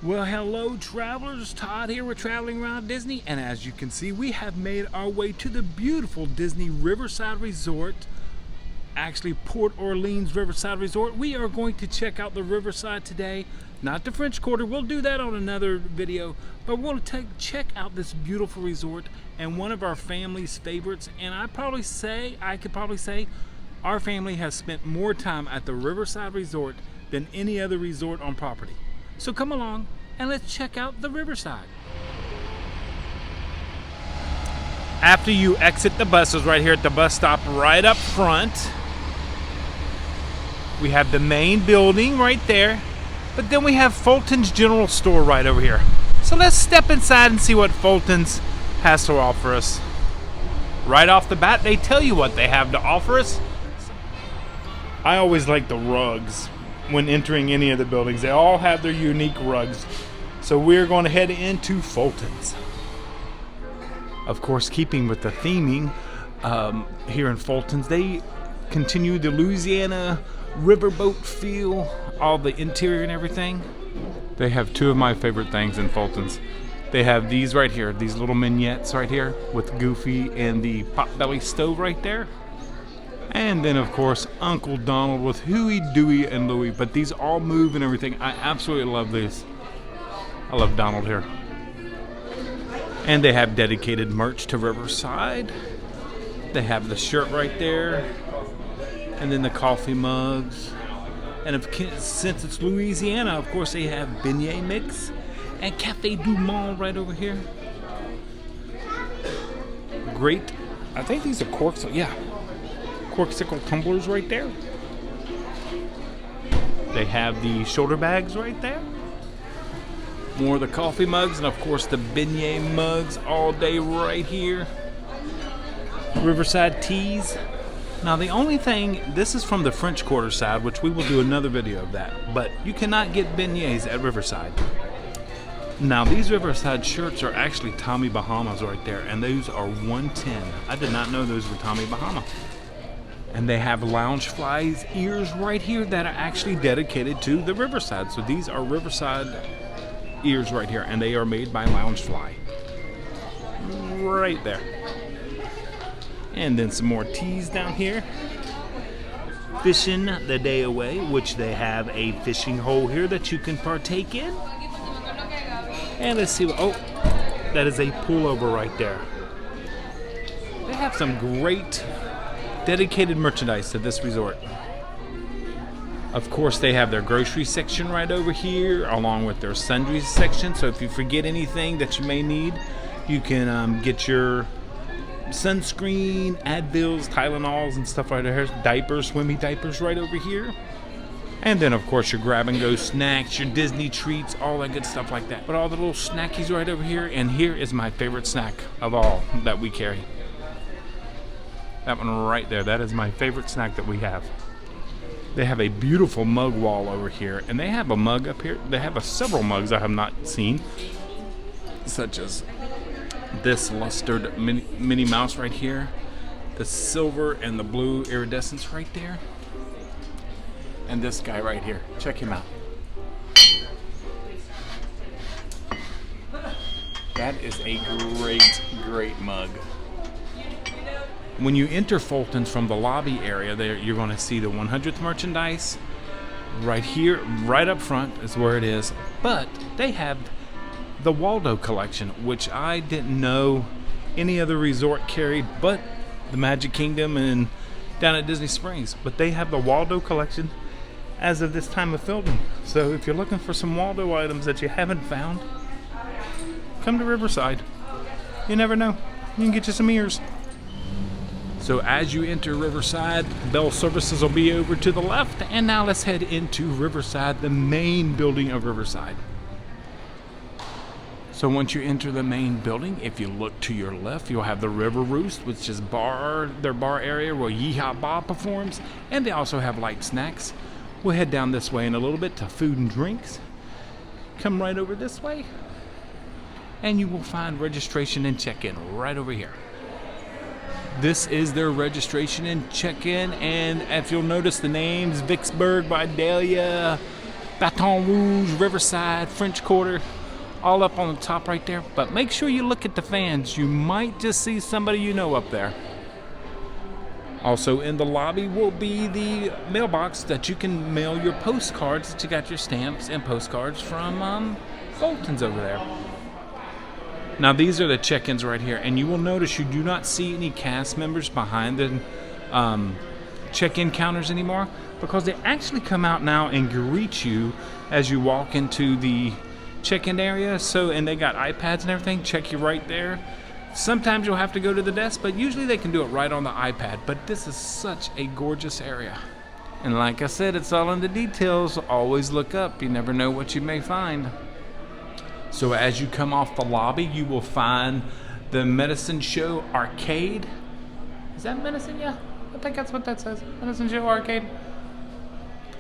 Well, hello travelers, Todd here with Traveling Around Disney, and as you can see, we have made our way to the beautiful Disney Riverside Resort, actually Port Orleans Riverside Resort. We are going to check out the Riverside today, not the French Quarter, we'll do that on another video, but we'll check out this beautiful resort and one of our family's favorites, and I could probably say our family has spent more time at the Riverside Resort than any other resort on property. So come along and let's check out the Riverside. After you exit the buses right here at the bus stop right up front, we have the main building right there, but then we have Fulton's General Store right over here. So let's step inside and see what Fulton's has to offer us. Right off the bat, they tell you what they have to offer us. I always like the rugs. When entering any of the buildings, they all have their unique rugs. So we're going to head into Fulton's. Of course, keeping with the theming here in Fulton's, they continue the Louisiana riverboat feel, all the interior and everything. They have two of my favorite things in Fulton's. They have these right here, these little vignettes right here with Goofy and the Potbelly stove right there. And then, of course, Uncle Donald with Huey, Dewey, and Louie. But these all move and everything. I absolutely love these. I love Donald here. And they have dedicated merch to Riverside. They have the shirt right there. And then the coffee mugs. And since it's Louisiana, of course, they have beignet mix. And Cafe du Monde right over here. Great. I think these are corks. Yeah. Corksicle tumblers right there. They have the shoulder bags right there. More of the coffee mugs, and of course the beignet mugs all day right here. Riverside teas. Now the only thing, this is from the French Quarter side, which we will do another video of that, but you cannot get beignets at Riverside. Now these Riverside shirts are actually Tommy Bahamas right there, and those are $110. I did not know those were Tommy Bahama. And they have Loungefly's ears right here that are actually dedicated to the Riverside. So these are Riverside ears right here, and they are made by Loungefly. Right there. And then some more teas down here. Fishing the day away, which they have a fishing hole here that you can partake in. And let's see what, oh, that is a pullover right there. They have some great dedicated merchandise to this resort. Of course, they have their grocery section right over here, along with their sundries section. So if you forget anything that you may need, you can get your sunscreen, Advils, Tylenols, and stuff right there. Diapers, swimmy diapers right over here. And then, of course, your grab-and-go snacks, your Disney treats, all that good stuff like that. But all the little snackies right over here. And here is my favorite snack of all that we carry. That one right there, that is my favorite snack that we have. They have a beautiful mug wall over here, and they have a mug up here. They have several mugs I have not seen, such as this lustered Minnie Mouse right here, the silver and the blue iridescence right there, and this guy right here. Check him out. That is a great mug. When you enter Fulton's from the lobby area, there you're going to see the 100th merchandise. Right here, right up front is where it is. But they have the Waldo collection, which I didn't know any other resort carried but the Magic Kingdom and down at Disney Springs. But they have the Waldo collection as of this time of filming. So if you're looking for some Waldo items that you haven't found, come to Riverside. You never know. You can get you some ears. So as you enter Riverside, bell services will be over to the left. And now let's head into Riverside, the main building of Riverside. So once you enter the main building, if you look to your left, you'll have the River Roost, which is their bar area where Yeehaw Bob performs. And they also have light snacks. We'll head down this way in a little bit to food and drinks. Come right over this way. And you will find registration and check-in right over here. This is their registration and check-in, and if you'll notice the names, Vicksburg, Vidalia, Baton Rouge, Riverside, French Quarter, all up on the top right there. But make sure you look at the fans. You might just see somebody you know up there. Also in the lobby will be the mailbox that you can mail your postcards, that you got your stamps and postcards from Fulton's over there. Now these are the check-ins right here, and you will notice you do not see any cast members behind the check-in counters anymore, because they actually come out now and greet you as you walk into the check-in area. So, and they got iPads and everything, check you right there. Sometimes you'll have to go to the desk, but usually they can do it right on the iPad. But this is such a gorgeous area. And like I said, it's all in the details. Always look up. You never know what you may find. So as you come off the lobby, you will find the Medicine Show Arcade. Is that Medicine? Yeah, I think that's what that says. Medicine Show Arcade.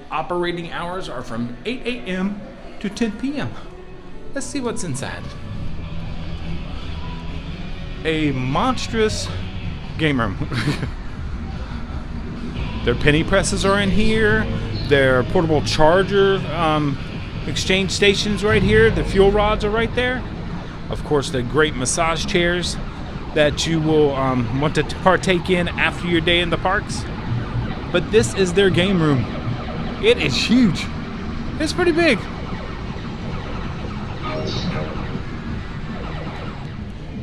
Operating hours are from 8 a.m. to 10 p.m. Let's see what's inside. A monstrous game room. Their penny presses are in here. Their portable charger exchange stations right here. The fuel rods are right there. Of course, the great massage chairs that you will want to partake in after your day in the parks. But this is their game room. It is huge. It's pretty big.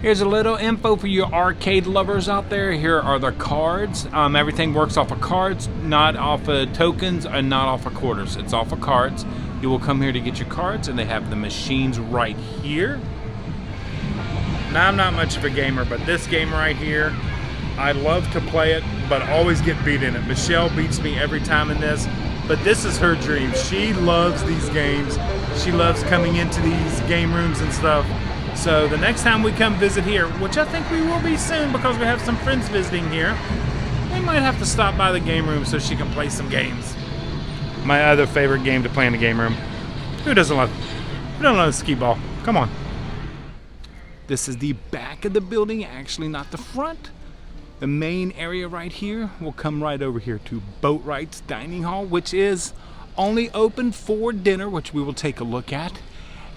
Here's a little info for you arcade lovers out there. Here are the cards. Everything works off of cards, not off of tokens, and not off of quarters. It's off of cards. You will come here to get your cards, and they have the machines right here. Now, I'm not much of a gamer, but this game right here, I love to play it, but always get beat in it. Michelle beats me every time in this, but this is her dream. She loves these games. She loves coming into these game rooms and stuff. So the next time we come visit here, which I think we will be soon because we have some friends visiting here, we might have to stop by the game room so she can play some games. My other favorite game to play in the game room. Who doesn't love skee ball? Come on. This is the back of the building, actually not the front. The main area right here will come right over here to Boatwright's Dining Hall, which is only open for dinner, which we will take a look at.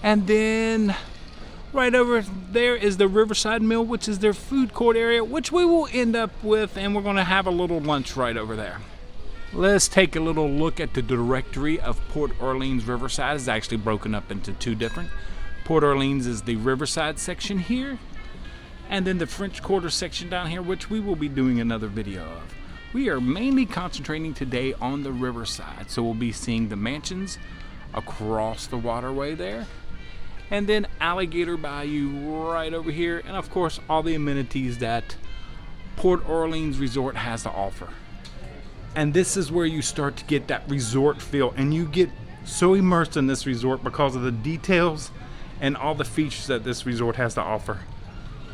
And then right over there is the Riverside Mill, which is their food court area, which we will end up with, and we're going to have a little lunch right over there. Let's take a little look at the directory of Port Orleans Riverside. It's actually broken up into two different. Port Orleans is the Riverside section here, and then the French Quarter section down here, which we will be doing another video of. We are mainly concentrating today on the Riverside, so we'll be seeing the mansions across the waterway there. And then Alligator Bayou right over here. And of course, all the amenities that Port Orleans Resort has to offer. And this is where you start to get that resort feel. And you get so immersed in this resort because of the details and all the features that this resort has to offer.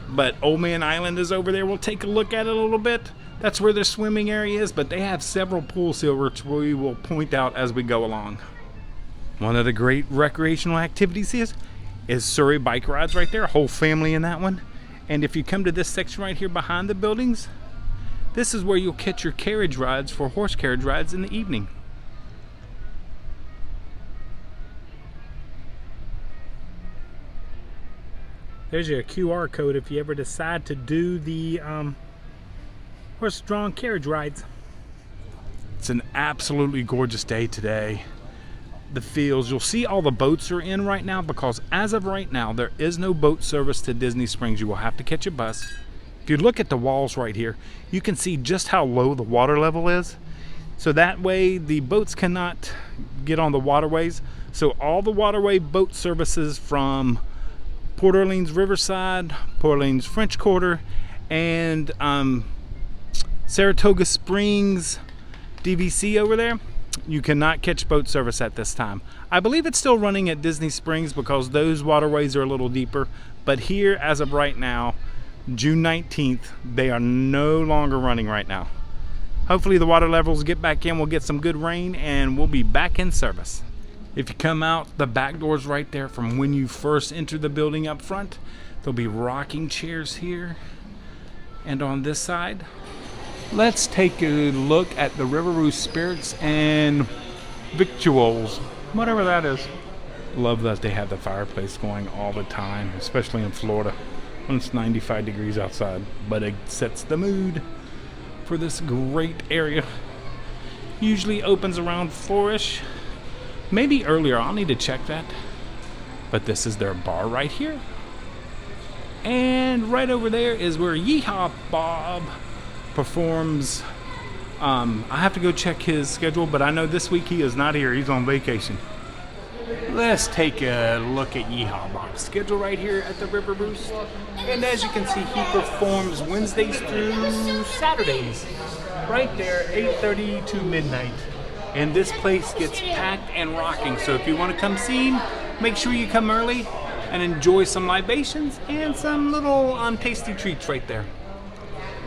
But Old Man Island is over there. We'll take a look at it a little bit. That's where their swimming area is. But they have several pools here which we will point out as we go along. One of the great recreational activities is Surrey bike rides right there, a whole family in that one. And if you come to this section right here behind the buildings, this is where you'll catch your carriage rides for horse carriage rides in the evening. There's your QR code if you ever decide to do the horse-drawn carriage rides. It's an absolutely gorgeous day today. The fields, you'll see all the boats are in right now because as of right now there is no boat service to Disney Springs. You will have to catch a bus. If you look at the walls right here, you can see just how low the water level is, so that way the boats cannot get on the waterways. So all the waterway boat services from Port Orleans Riverside, Port Orleans French Quarter, and Saratoga Springs DVC over there, you cannot catch boat service at this time. I believe it's still running at Disney Springs because those waterways are a little deeper. But here, as of right now, June 19th, they are no longer running right now. Hopefully the water levels get back in, we'll get some good rain, and we'll be back in service. If you come out, the back door's right there from when you first enter the building up front. There'll be rocking chairs here and on this side. Let's take a look at the Riveroo Spirits and Victuals. whatever that is. Love that they have the fireplace going all the time, especially in Florida when it's 95 degrees outside. But it sets the mood for this great area. Usually opens around 4-ish, maybe earlier. I'll need to check that. But this is their bar right here. And right over there is where Yeehaw Bob performs. I have to go check his schedule, but I know this week he is not here. He's on vacation. Let's take a look at Yeehaw Bob's schedule right here at the River Roost. And as you can see, he performs Wednesdays through Saturdays. Right there, 8:30 to midnight. And this place gets packed and rocking. So if you want to come see him, make sure you come early and enjoy some libations and some little tasty treats right there.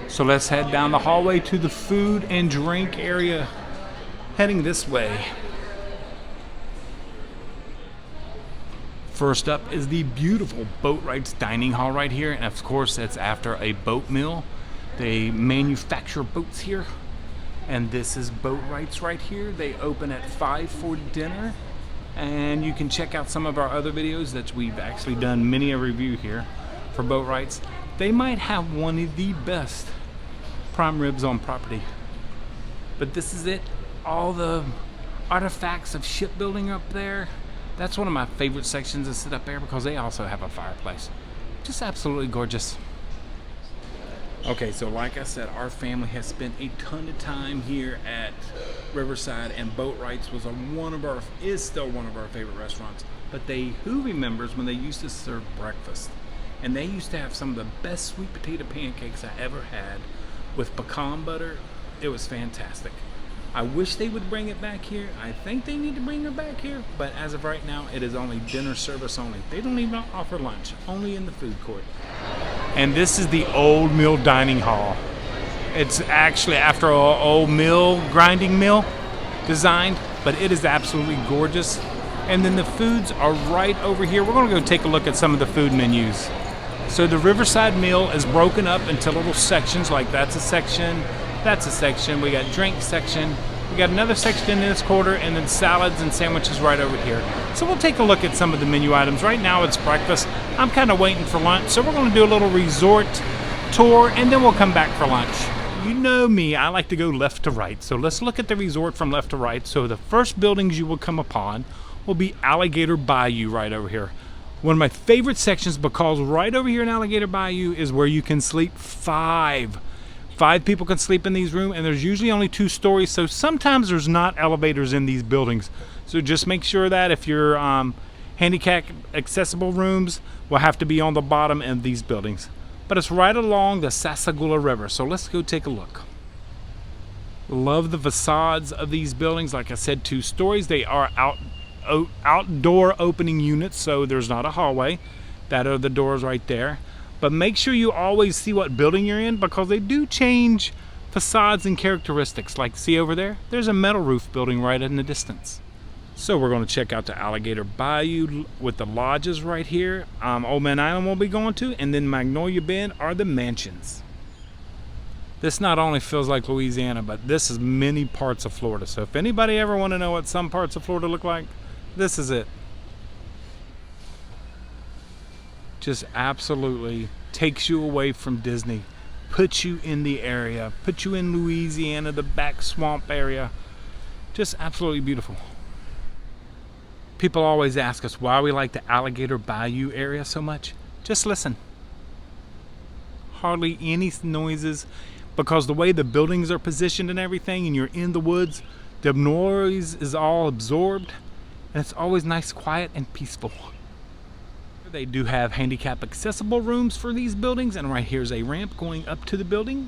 So let's head down the hallway to the food and drink area. Heading this way. First up is the beautiful Boat Rights Dining Hall right here. And of course, that's after a boat meal. They manufacture boats here. And this is Boat Rights right here. They open at 5 for dinner. And you can check out some of our other videos that we've actually done many a review here for Boat Rights. They might have one of the best prime ribs on property. But this is it. All the artifacts of shipbuilding up there. That's one of my favorite sections to sit up there because they also have a fireplace. Just absolutely gorgeous. Okay, so like I said, our family has spent a ton of time here at Riverside, and Boat Rights is still one of our favorite restaurants. But who remembers when they used to serve breakfast? And they used to have some of the best sweet potato pancakes I ever had with pecan butter. It was fantastic. I wish they would bring it back here. I think they need to bring it back here, but as of right now, it is only dinner service only. They don't even offer lunch, only in the food court. And this is the Old Mill Dining Hall. It's actually after an old grinding mill designed, but it is absolutely gorgeous. And then the foods are right over here. We're gonna go take a look at some of the food menus. So the Riverside meal is broken up into little sections, like that's a section, that's a section. We got drink section. We got another section in this quarter, and then salads and sandwiches right over here. So we'll take a look at some of the menu items. Right now it's breakfast. I'm kind of waiting for lunch, so we're going to do a little resort tour, and then we'll come back for lunch. You know me, I like to go left to right. So let's look at the resort from left to right. So the first buildings you will come upon will be Alligator Bayou right over here. One of my favorite sections, because right over here in Alligator Bayou is where you can sleep Five people can sleep in these rooms, and there's usually only 2 stories, so sometimes there's not elevators in these buildings. So just make sure that if your handicap accessible rooms will have to be on the bottom of these buildings. But it's right along the Sassagoula River, so let's go take a look. Love the facades of these buildings. Like I said, 2 stories. They are outdoor opening units, so there's not a hallway. That are the doors right there. But make sure you always see what building you're in, because they do change facades and characteristics. Like, see over there? There's a metal roof building right in the distance. So we're going to check out the Alligator Bayou with the lodges right here. Old Man Island we'll be going to, and then Magnolia Bend are the mansions. This not only feels like Louisiana, but this is many parts of Florida. So if anybody ever want to know what some parts of Florida look like, this is it. Just absolutely takes you away from Disney, puts you in the area, puts you in Louisiana, the back swamp area. Just absolutely beautiful. People always ask us why we like the Alligator Bayou area so much. Just listen. Hardly any noises, because the way the buildings are positioned and everything, and you're in the woods, the noise is all absorbed, and it's always nice, quiet, and peaceful. They do have handicap accessible rooms for these buildings, and right here's a ramp going up to the building.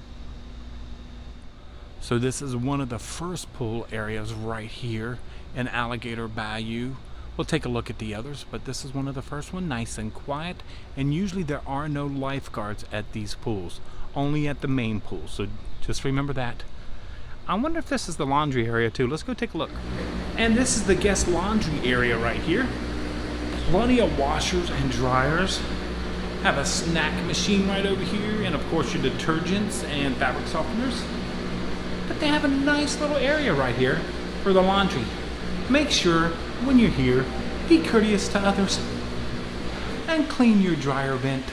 So this is one of the first pool areas right here in Alligator Bayou. We'll take a look at the others, but this is one of the first one, nice and quiet. And usually there are no lifeguards at these pools, only at the main pool. So just remember that. I wonder if this is the laundry area too. Let's go take a look. And this is the guest laundry area right here. Plenty of washers and dryers. Have a snack machine right over here, and of course your detergents and fabric softeners. But they have a nice little area right here for the laundry. Make sure when you're here, be courteous to others and clean your dryer vent.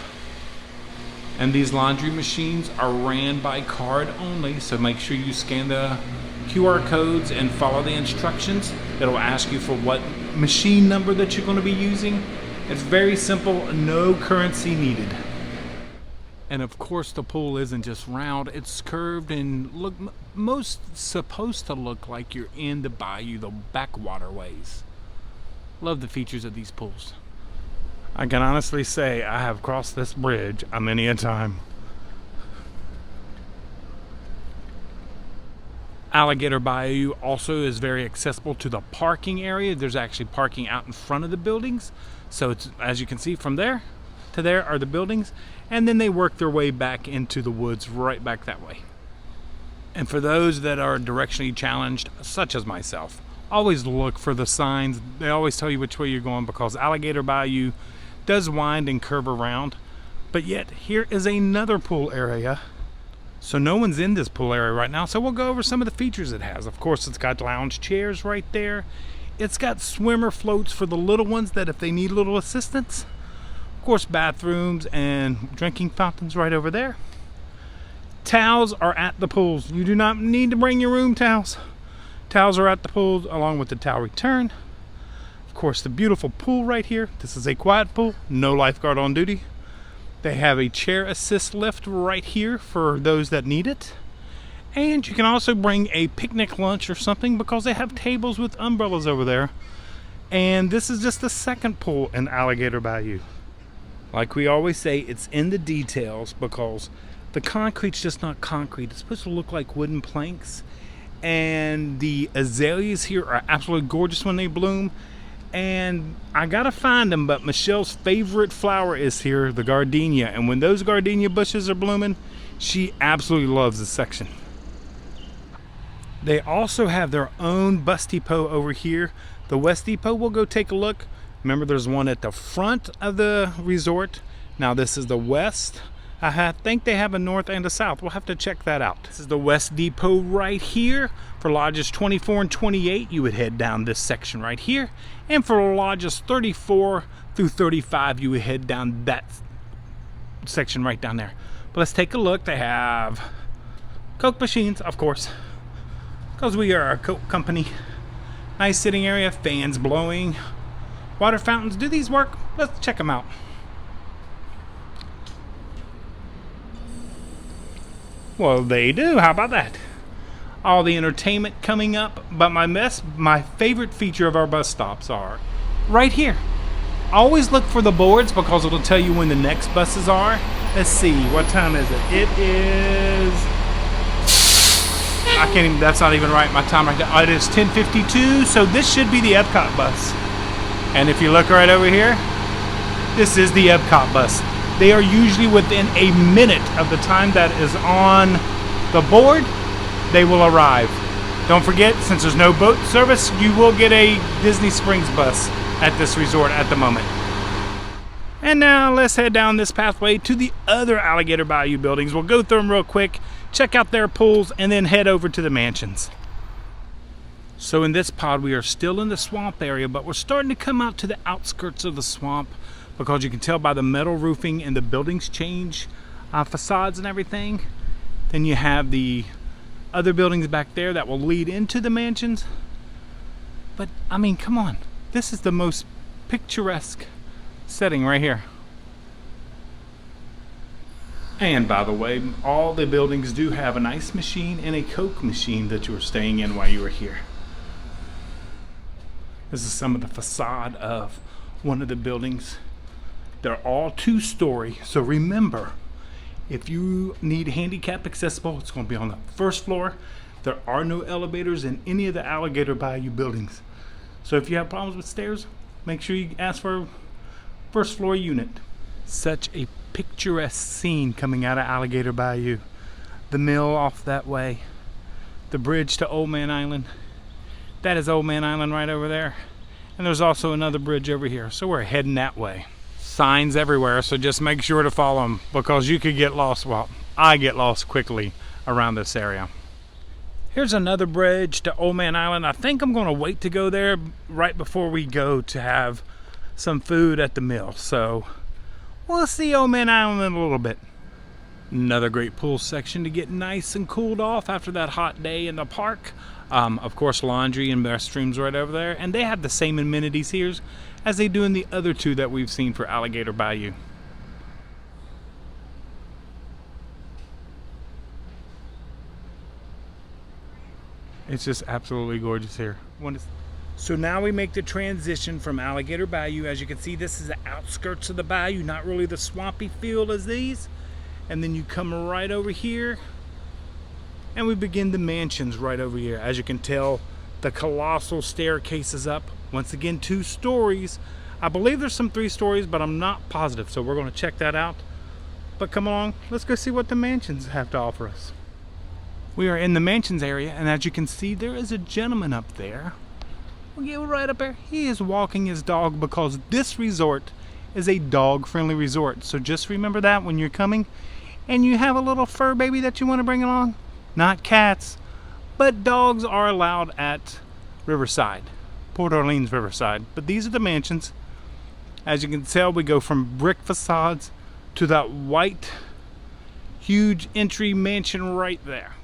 And these laundry machines are ran by card only, so make sure you scan the QR codes and follow the instructions. It'll ask you for what machine number that you're going to be using. It's very simple, no currency needed. And of course the pool isn't just round, it's curved and look most supposed to look like you're in the bayou, the backwaterways. Love the features of these pools. I can honestly say I have crossed this bridge a many a time. Alligator Bayou also is very accessible to the parking area. There's actually parking out in front of the buildings. So it's, as you can see, from there to there are the buildings, and then they work their way back into the woods right back that way. And for those that are directionally challenged, such as myself, always look for the signs. They always tell you which way you're going, because Alligator Bayou does wind and curve around. But yet here is another pool area. So no one's in this pool area right now, so we'll go over some of the features it has. Of course, it's got lounge chairs right there. It's got swimmer floats for the little ones that if they need a little assistance. Of course, bathrooms and drinking fountains right over there. Towels are at the pools. You do not need to bring your room towels. Towels are at the pools along with the towel return. Of course, the beautiful pool right here. This is a quiet pool, no lifeguard on duty. They have a chair assist lift right here for those that need it. And you can also bring a picnic lunch or something, because they have tables with umbrellas over there. And this is just the second pool in Alligator Bayou. Like we always say, it's in the details, because the concrete's just not concrete. It's supposed to look like wooden planks. And the azaleas here are absolutely gorgeous when they bloom. And I gotta find them, but Michelle's favorite flower is here, the gardenia. And when those gardenia bushes are blooming, she absolutely loves this section. They also have their own bus depot over here. The West Depot, we'll go take a look. Remember, there's one at the front of the resort. Now this is the west. I think they have a north and a south. We'll have to check that out. This is the West Depot right here. For lodges 24 and 28, you would head down this section right here. And for lodges 34 through 35, you would head down that section right down there. But let's take a look. They have Coke machines, of course, because we are a Coke company. Nice sitting area, fans blowing, water fountains. Do these work? Let's check them out. Well, they do. How about that? All the entertainment coming up. But my favorite feature of our bus stops are right here. Always look for the boards, because it'll tell you when the next buses are. Let's see, what time is it? It is, I can't even, that's not even right, my time right now. It is 10:52, so this should be the Epcot bus. And if you look right over here, this is the Epcot bus. They are usually within a minute of the time that is on the board, they will arrive. Don't forget, since there's no boat service, you will get a Disney Springs bus at this resort at the moment. And now let's head down this pathway to the other Alligator Bayou buildings. We'll go through them real quick, check out their pools, and then head over to the mansions. So in this pod, we are still in the swamp area, but we're starting to come out to the outskirts of the swamp, because you can tell by the metal roofing and the buildings change facades and everything. Then you have the other buildings back there that will lead into the mansions. But I mean, come on, this is the most picturesque setting right here. And by the way, all the buildings do have an ice machine and a Coke machine that you were staying in while you were here. This is some of the facade of one of the buildings. They're all two-story, so remember, if you need handicap accessible, it's going to be on the first floor. There are no elevators in any of the Alligator Bayou buildings. So if you have problems with stairs, make sure you ask for a first floor unit. Such a picturesque scene coming out of Alligator Bayou. The mill off that way. The bridge to Old Man Island. That is Old Man Island right over there. And there's also another bridge over here. So we're heading that way. Signs everywhere, so just make sure to follow them, because you could get lost. Well, I get lost quickly around this area. Here's another bridge to Old Man Island. I think I'm gonna wait to go there right before we go to have some food at the mill. So we'll see Old Man Island in a little bit. Another great pool section to get nice and cooled off after that hot day in the park. Of course, laundry and restrooms right over there. And they have the same amenities here as they do in the other two that we've seen for Alligator Bayou. It's just absolutely gorgeous here. So now we make the transition from Alligator Bayou. As you can see, this is the outskirts of the bayou, not really the swampy field as these. And then you come right over here and we begin the mansions right over here. As you can tell, the colossal staircase is up. Once again, 2 stories. I believe there's some 3 stories, but I'm not positive. So we're going to check that out. But come along, let's go see what the mansions have to offer us. We are in the mansions area, and as you can see, there is a gentleman up there. We'll get right up there. He is walking his dog because this resort is a dog-friendly resort. So just remember that when you're coming and you have a little fur baby that you want to bring along. Not cats, but dogs are allowed at Riverside, Port Orleans Riverside. But these are the mansions. As you can tell, we go from brick facades to that white, huge entry mansion right there.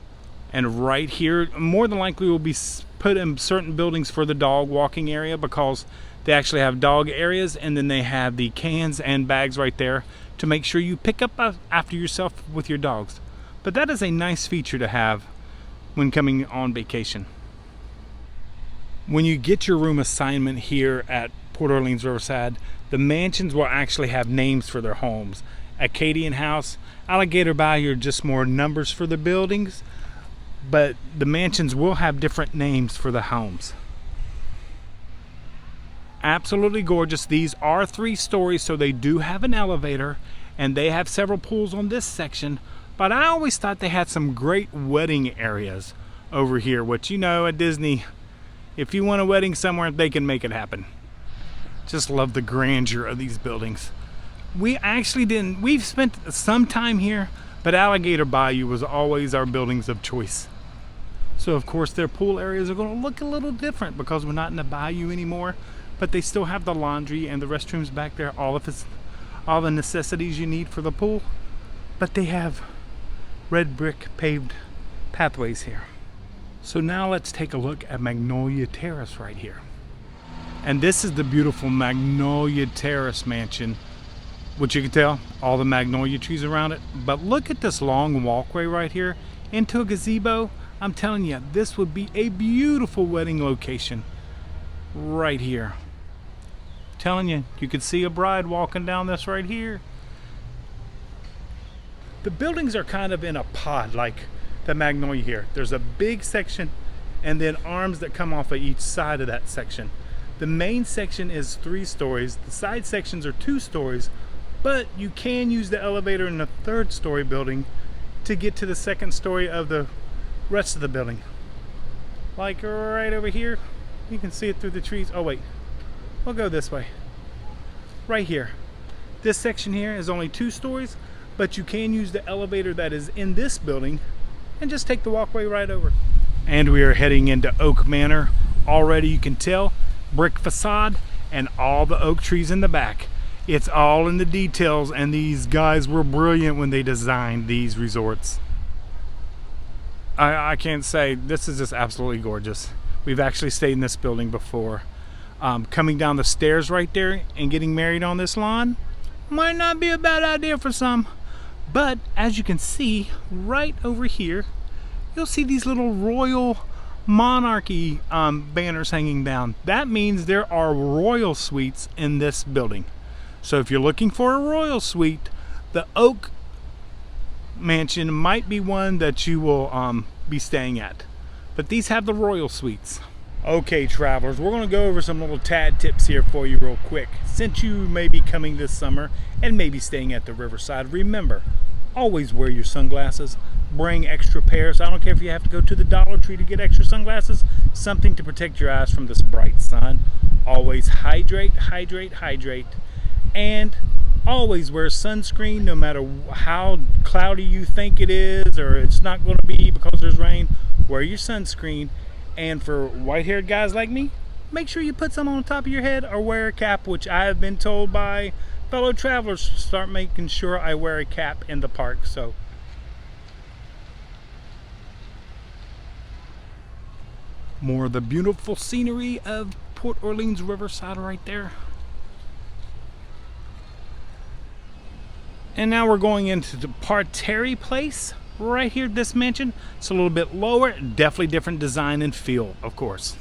And right here, more than likely, will be put in certain buildings for the dog walking area because they actually have dog areas, and then they have the cans and bags right there to make sure you pick up after yourself with your dogs. But that is a nice feature to have when coming on vacation. When you get your room assignment here at Port Orleans Riverside, the mansions will actually have names for their homes. Acadian House, Alligator Bayou are just more numbers for the buildings, but the mansions will have different names for the homes. Absolutely gorgeous. These are 3 stories, so they do have an elevator, and they have several pools on this section. But I always thought they had some great wedding areas over here, which, you know, at Disney, if you want a wedding somewhere, they can make it happen. Just love the grandeur of these buildings. We've spent some time here, but Alligator Bayou was always our buildings of choice. So of course their pool areas are going to look a little different because we're not in the bayou anymore, but they still have the laundry and the restrooms back there, all the necessities you need for the pool. But they have red brick paved pathways here. So now let's take a look at Magnolia Terrace right here. And this is the beautiful Magnolia Terrace mansion, which you can tell, all the magnolia trees around it. But look at this long walkway right here into a gazebo. I'm telling you, this would be a beautiful wedding location right here. I'm telling you, you could see a bride walking down this right here. The buildings are kind of in a pod like the Magnolia here. There's a big section and then arms that come off of each side of that section. The main section is 3 stories. The side sections are 2 stories, but you can use the elevator in the 3rd story building to get to the 2nd story of the rest of the building. Like right over here, you can see it through the trees. Oh wait, we'll go this way. Right here. This section here is only 2 stories, but you can use the elevator that is in this building and just take the walkway right over. And we are heading into Oak Manor. Already you can tell, brick facade and all the oak trees in the back. It's all in the details, and these guys were brilliant when they designed these resorts. I can't say, this is just absolutely gorgeous. We've actually stayed in this building before. Coming down the stairs right there and getting married on this lawn might not be a bad idea for some. But as you can see right over here, you'll see these little royal monarchy banners hanging down. That means there are royal suites in this building. So if you're looking for a royal suite, the Oak Mansion might be one that you will be staying at. But these have the royal suites. Okay, travelers, we're going to go over some little tad tips here for you real quick. Since you may be coming this summer and maybe staying at the Riverside, remember, always wear your sunglasses. Bring extra pairs. I don't care if you have to go to the Dollar Tree to get extra sunglasses. Something to protect your eyes from this bright sun. Always hydrate, hydrate, hydrate. And always wear sunscreen no matter how cloudy you think it is or it's not going to be because there's rain. wear your sunscreen, and for white-haired guys like me, make sure you put some on the top of your head or wear a cap, which I have been told by fellow travelers to start making sure I wear a cap in the park. So more of the beautiful scenery of Port Orleans Riverside right there. And now we're going into the parterre place right here. This mansion, it's a little bit lower, definitely different design and feel, of course.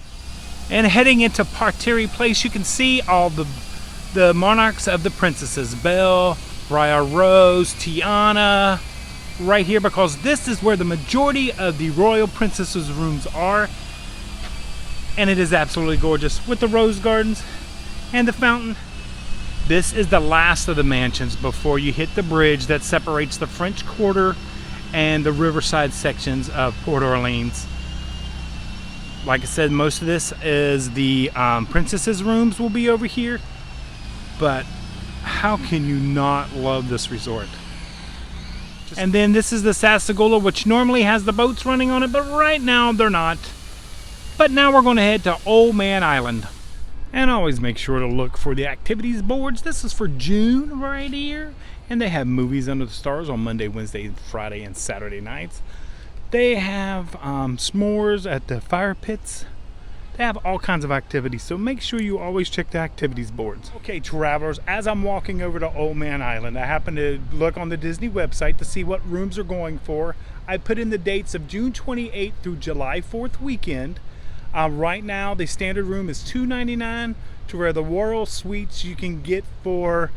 And heading into parterre place, you can see all the monarchs of the princesses, Belle, Briar Rose, Tiana, right here, because this is where the majority of the royal princesses rooms are. And it is absolutely gorgeous with the rose gardens and the fountain. This is the last of the mansions before you hit the bridge that separates the French Quarter and the riverside sections of Port Orleans. Like I said, most of this is the princesses rooms will be over here, but how can you not love this resort? And then this is the Sassagoula, which normally has the boats running on it, but right now they're not. But now we're going to head to Old Man Island. And always make sure to look for the activities boards. This is for June right here. And they have movies under the stars on Monday, Wednesday, Friday, and Saturday nights. They have s'mores at the fire pits. They have all kinds of activities, so make sure you always check the activities boards. Okay, travelers, as I'm walking over to Old Man Island, I happen to look on the Disney website to see what rooms are going for. I put in the dates of June 28th through July 4th weekend. Right now, the standard room is $299, to where the Royal Suites you can get for,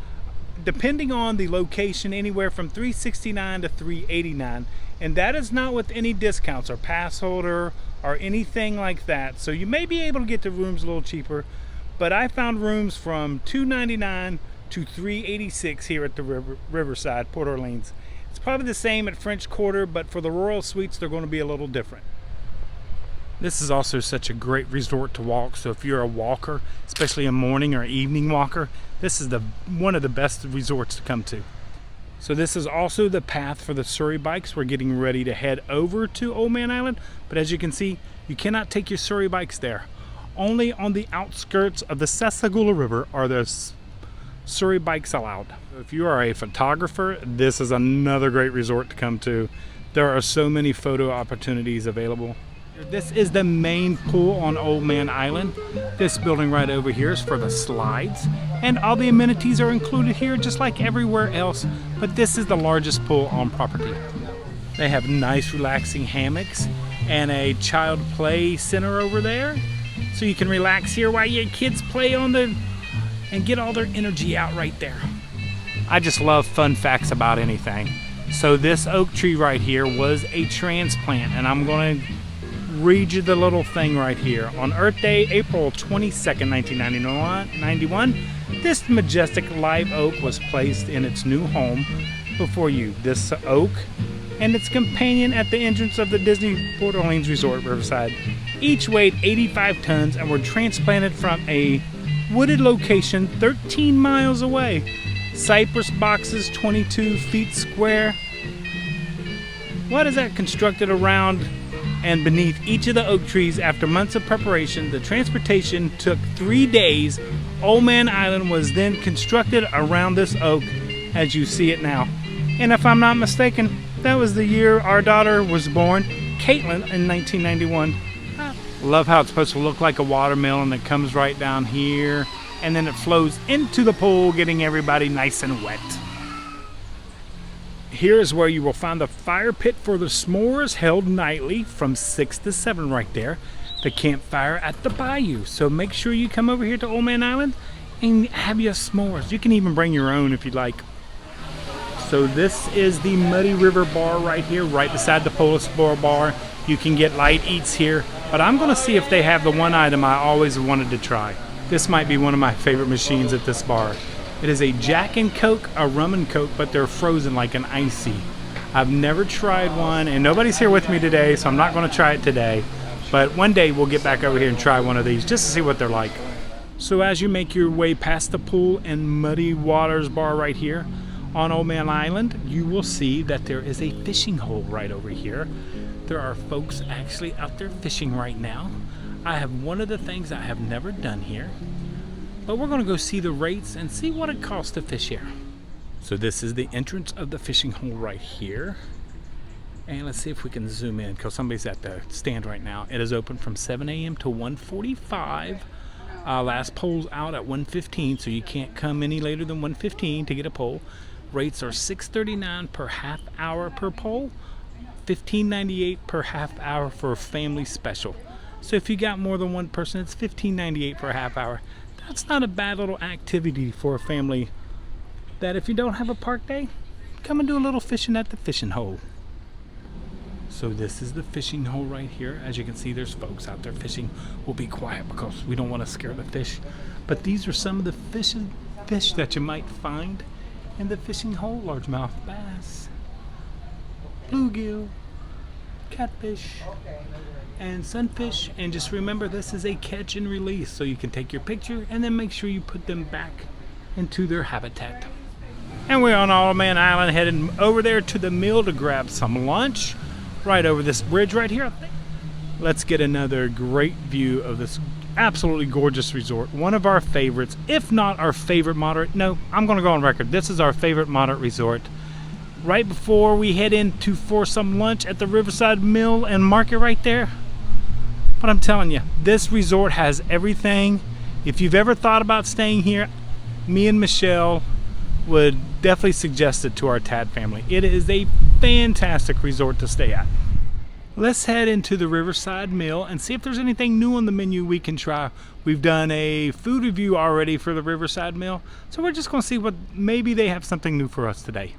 depending on the location, anywhere from $369 to $389. And that is not with any discounts or pass holder or anything like that. So you may be able to get the rooms a little cheaper, but I found rooms from $299 to $386 here at the Riverside, Port Orleans. It's probably the same at French Quarter, but for the Royal Suites, they're going to be a little different. This is also such a great resort to walk, so if you're a walker, especially a morning or evening walker, this is one of the best resorts to come to. So this is also the path for the Surrey bikes. We're getting ready to head over to Old Man Island, but as you can see, you cannot take your Surrey bikes there. Only on the outskirts of the Sassagoula River are the Surrey bikes allowed. If you are a photographer, this is another great resort to come to. There are so many photo opportunities available. This is the main pool on Old Man Island. This building right over here is for the slides, and all the amenities are included here just like everywhere else, but this is the largest pool on property. They have nice relaxing hammocks and a child play center over there, so you can relax here while your kids play on and get all their energy out right there. I just love fun facts about anything. So this oak tree right here was a transplant, and I'm going to read you the little thing right here. On Earth Day, April 22nd, 1991, this majestic live oak was placed in its new home before you. This oak and its companion at the entrance of the Disney Port Orleans Resort Riverside each weighed 85 tons and were transplanted from a wooded location 13 miles away. Cypress boxes 22 feet square. What is that constructed around and beneath each of the oak trees? After months of preparation, the transportation took 3 days. Old Man Island was then constructed around this oak as you see it now. And if I'm not mistaken, that was the year our daughter was born, Caitlin, in 1991. Love how it's supposed to look like a watermelon that comes right down here, and then it flows into the pool, getting everybody nice and wet. Here is where you will find the fire pit for the s'mores, held nightly from 6 to 7 right there. The campfire at the Bayou. So make sure you come over here to Old Man Island and have your s'mores. You can even bring your own if you'd like. So this is the Muddy River Bar right here, right beside the Polar Sport Bar. You can get light eats here, but I'm going to see if they have the one item I always wanted to try. This might be one of my favorite machines at this bar. It is a Jack and Coke, a rum and Coke, but they're frozen like an icy. I've never tried one, and nobody's here with me today, so I'm not going to try it today. But one day we'll get back over here and try one of these just to see what they're like. So as you make your way past the pool and Muddy Waters Bar right here on Old Man Island, you will see that there is a fishing hole right over here. There are folks actually out there fishing right now. I have one of the things I have never done here, but we're going to go see the rates and see what it costs to fish here. So this is the entrance of the fishing hole right here. And let's see if we can zoom in, because somebody's at the stand right now. It is open from 7 a.m. to 1:45. Last poll's out at 1:15, so you can't come any later than 1:15 to get a poll. Rates are $6.39 per half hour per poll, $15.98 per half hour for a family special. So if you got more than one person, it's $15.98 for a half hour. That's not a bad little activity for a family that if you don't have a park day, come and do a little fishing at the fishing hole. So this is the fishing hole right here. As you can see, there's folks out there fishing. We'll be quiet because we don't want to scare the fish. But these are some of the fish that you might find in the fishing hole. Largemouth bass, bluegill, catfish, and sunfish. And just remember, this is a catch and release, so you can take your picture and then make sure you put them back into their habitat. And we're on Old Man Island, heading over there to the mill to grab some lunch right over this bridge right here. Let's get another great view of this absolutely gorgeous resort. One of our favorites, if not our favorite moderate. No, I'm going to go on record. This is our favorite moderate resort. Right before we head in for some lunch at the Riverside Mill and Market right there. But I'm telling you, this resort has everything. If you've ever thought about staying here, me and Michelle would definitely suggest it to our Tad family. It is a fantastic resort to stay at. Let's head into the Riverside Mill and see if there's anything new on the menu we can try. We've done a food review already for the Riverside Mill, so we're just going to see what maybe they have something new for us today.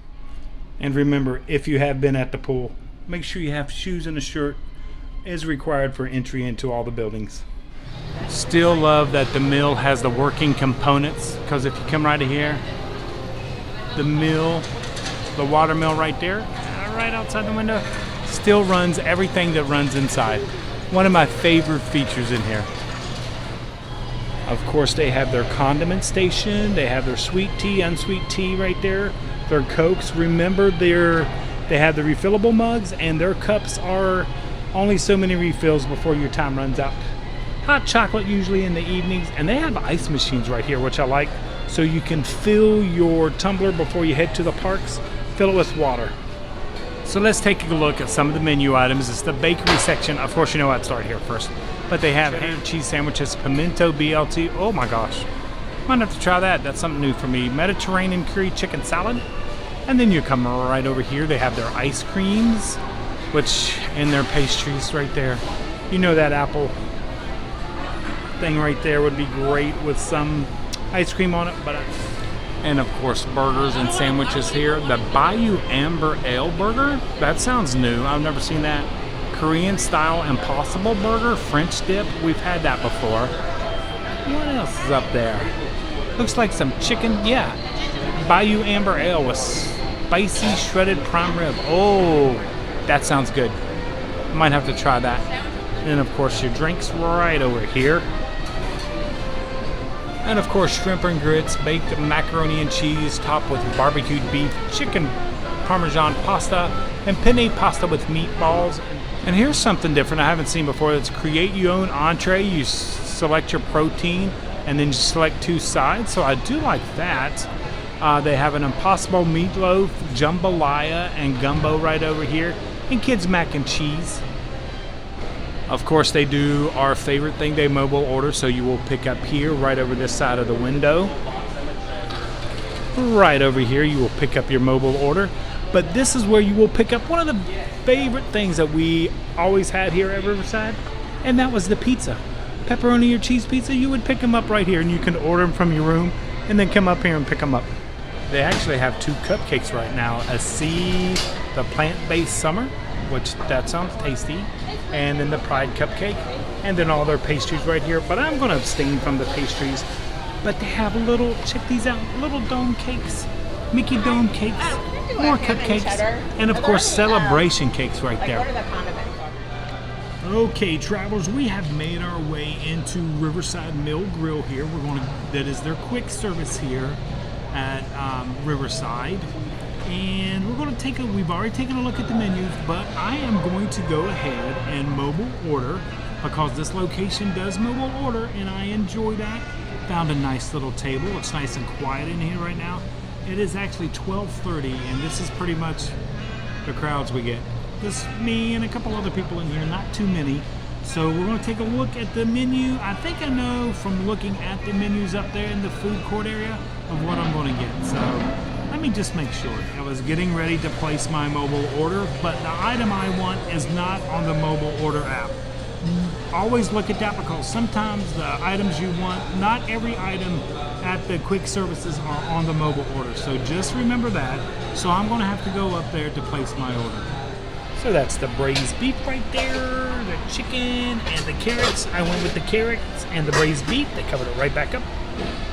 And remember, if you have been at the pool, make sure you have shoes and a shirt as required for entry into all the buildings. Still love that the mill has the working components, because if you come right here, the mill, the water mill right there, right outside the window, still runs everything that runs inside. One of my favorite features in here. Of course, they have their condiment station, they have their sweet tea, unsweet tea right there, their Cokes. Remember, they have the refillable mugs, and their cups are only so many refills before your time runs out. Hot chocolate usually in the evenings, and they have ice machines right here, which I like, so you can fill your tumbler before you head to the parks, fill it with water. So let's take a look at some of the menu items. It's the bakery section. Of course, you know I'd start here first. But they have ham and cheese sandwiches, pimento BLT. Oh my gosh. Might have to try that. That's something new for me. Mediterranean curry chicken salad. And then you come right over here. They have their ice creams, which in their pastries right there. You know that apple thing right there would be great with some ice cream on it. And of course, burgers and sandwiches here. The Bayou Amber Ale burger. That sounds new. I've never seen that. Korean style Impossible burger, French dip. We've had that before. What else is up there? Looks like some chicken. Yeah. Bayou Amber Ale with spicy shredded prime rib. Oh, that sounds good. Might have to try that. And of course, your drinks right over here. And of course, shrimp and grits, baked macaroni and cheese, topped with barbecued beef, chicken parmesan pasta, and penne pasta with meatballs. And here's something different I haven't seen before. It's create your own entree. You select your protein and then you select two sides. So I do like that. They have an Impossible meatloaf, jambalaya, and gumbo right over here, and kids mac and cheese. Of course, they do our favorite thing, they mobile order, so you will pick up here right over this side of the window. Right over here, you will pick up your mobile order. But this is where you will pick up one of the favorite things that we always had here at Riverside, and that was the pizza. Pepperoni or cheese pizza, you would pick them up right here, and you can order them from your room and then come up here and pick them up. They actually have two cupcakes right now. The plant-based summer, which that sounds tasty, and then the Pride cupcake, and then all their pastries right here. But I'm going to abstain from the pastries. But they have check these out, little dome cakes, Mickey dome cakes, more cupcakes, and of course celebration cakes right there. Okay, travelers, we have made our way into Riverside Mill Grill here. That is their quick service here at Riverside. And we're going to we've already taken a look at the menus, but I am going to go ahead and mobile order because this location does mobile order and I enjoy that. Found a nice little table. It's nice and quiet in here right now. It is actually 12:30 and this is pretty much the crowds we get. Just me and a couple other people in here, not too many. So we're going to take a look at the menu. I think I know from looking at the menus up there in the food court area of what I'm going to get. So let me just make sure. I was getting ready to place my mobile order, but the item I want is not on the mobile order app. Always look at that because sometimes the items you want, not every item at the quick services are on the mobile order. So just remember that. So I'm going to have to go up there to place my order. So that's the braised beef right there, the chicken and the carrots. I went with the carrots and the braised beef. They covered it right back up.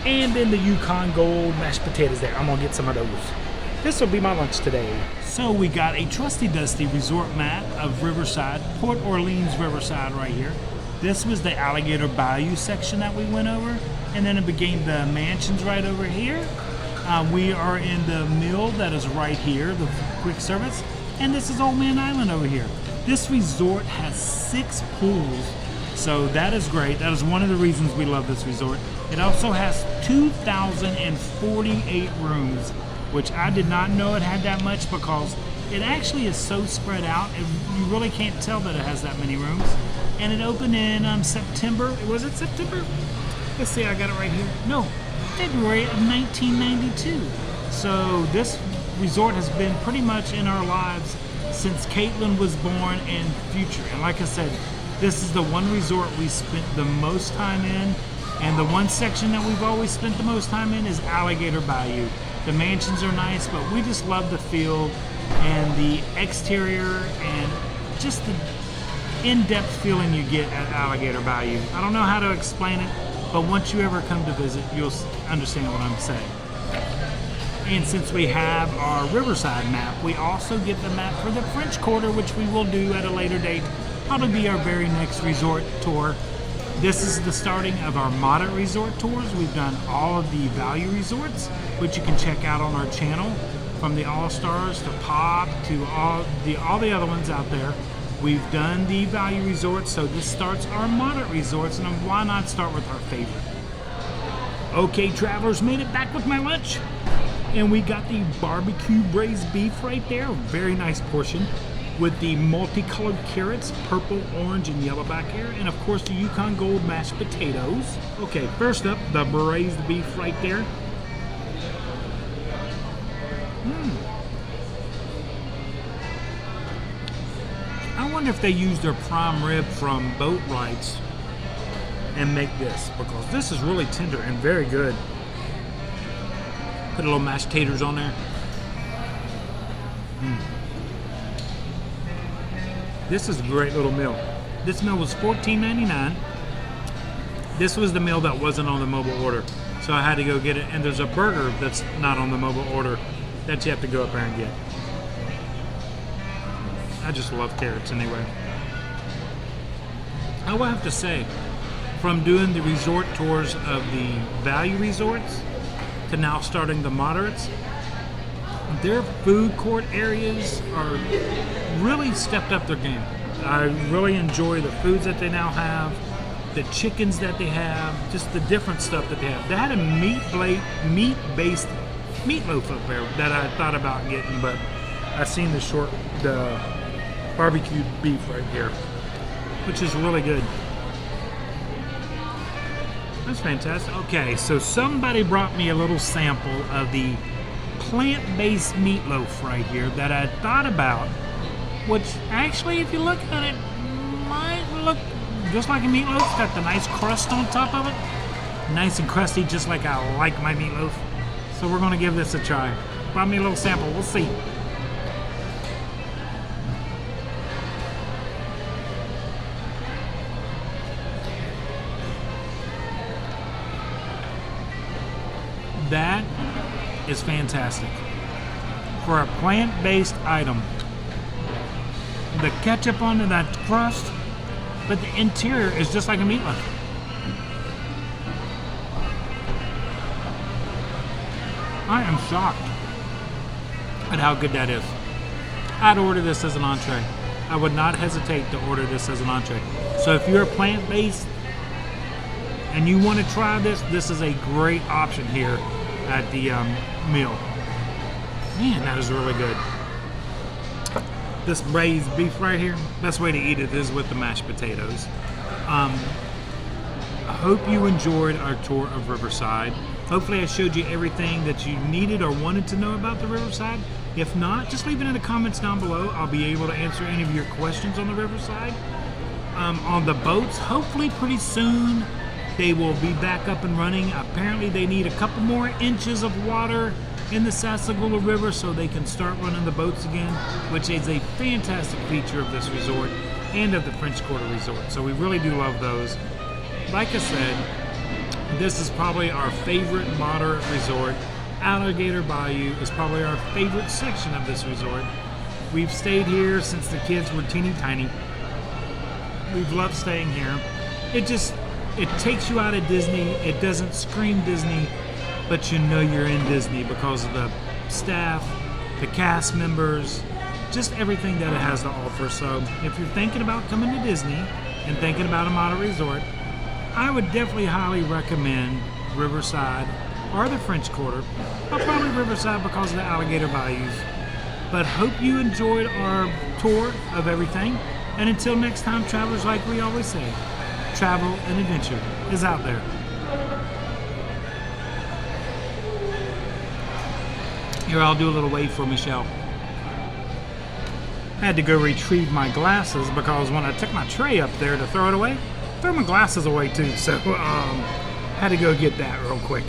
And then the Yukon Gold mashed potatoes there. I'm gonna get some of those. This will be my lunch today. So we got a trusty dusty resort map of Riverside, Port Orleans Riverside right here. This was the Alligator Bayou section that we went over. And then it became the mansions right over here. We are in the mill that is right here, the quick service. And this is Old Man Island over here. This resort has 6 pools, so that is great. That is one of the reasons we love this resort. It also has 2,048 rooms, which I did not know it had that much because it actually is so spread out. You really can't tell that it has that many rooms. And it opened in September. Was it September? Let's see, I got it right here. No, February of 1992. So this resort has been pretty much in our lives since Caitlin was born and future. And like I said, this is the one resort we spent the most time in, and the one section that we've always spent the most time in is Alligator Bayou. The mansions are nice, but we just love the feel and the exterior and just the in-depth feeling you get at Alligator Bayou. I don't know how to explain it, but once you ever come to visit, you'll understand what I'm saying. And since we have our Riverside map, we also get the map for the French Quarter, which we will do at a later date. Probably be our very next resort tour. This is the starting of our moderate resort tours. We've done all of the value resorts, which you can check out on our channel, from the All-Stars to Pop to all the other ones out there. We've done the value resorts, so this starts our moderate resorts, and why not start with our favorite? Okay, travelers, made it back with my lunch. And we got the barbecue braised beef right there, a very nice portion, with the multicolored carrots, purple, orange, and yellow back here, and of course the Yukon Gold mashed potatoes. Okay, first up, the braised beef right there. I wonder if they use their prime rib from boat rights and make this, because this is really tender and very good. Put a little mashed taters on there. This is a great little meal. This meal was $14.99. This was the meal that wasn't on the mobile order, so I had to go get it. And there's a burger that's not on the mobile order that you have to go up there and get. I just love carrots anyway. I will have to say, from doing the resort tours of the value resorts to now starting the moderates, their food court areas are really stepped up their game. I really enjoy the foods that they now have, the chickens that they have, just the different stuff that they have. They had a meat-based meatloaf up there that I thought about getting, but I seen the barbecued beef right here, which is really good. That's fantastic. Okay, so somebody brought me a little sample of the plant-based meatloaf right here that I thought about, which actually, if you look at it, might look just like a meatloaf. It's got the nice crust on top of it. Nice and crusty, just like I like my meatloaf. So we're gonna give this a try. Brought me a little sample, we'll see. That is fantastic. For a plant-based item, the ketchup on that crust, but the interior is just like a meatloaf. I am shocked. at how good that is. I'd order this as an entree. I would not hesitate to order this as an entree. So if you're plant-based and you want to try this, this is a great option here at the meal. Man, that is really good. This braised beef right here, best way to eat it is with the mashed potatoes. I hope you enjoyed our tour of Riverside. Hopefully I showed you everything that you needed or wanted to know about the Riverside. If not, just leave it in the comments down below. I'll be able to answer any of your questions on the Riverside. On the boats, hopefully pretty soon they will be back up and running. Apparently they need a couple more inches of water in the Sassagoula River so they can start running the boats again, which is a fantastic feature of this resort and of the French Quarter Resort. So we really do love those. Like I said, this is probably our favorite moderate resort. Alligator Bayou is probably our favorite section of this resort. We've stayed here since the kids were teeny tiny. We've loved staying here. It takes you out of Disney. It doesn't scream Disney, but you know you're in Disney because of the staff, the cast members, just everything that it has to offer. So if you're thinking about coming to Disney and thinking about a moderate resort, I would definitely highly recommend Riverside or the French Quarter, but probably Riverside because of the Alligator Bayous. But hope you enjoyed our tour of everything. And until next time, travelers, like we always say, travel and adventure is out there. Here, I'll do a little wave for Michelle. I had to go retrieve my glasses because when I took my tray up there to throw it away, threw my glasses away too. So had to go get that real quick.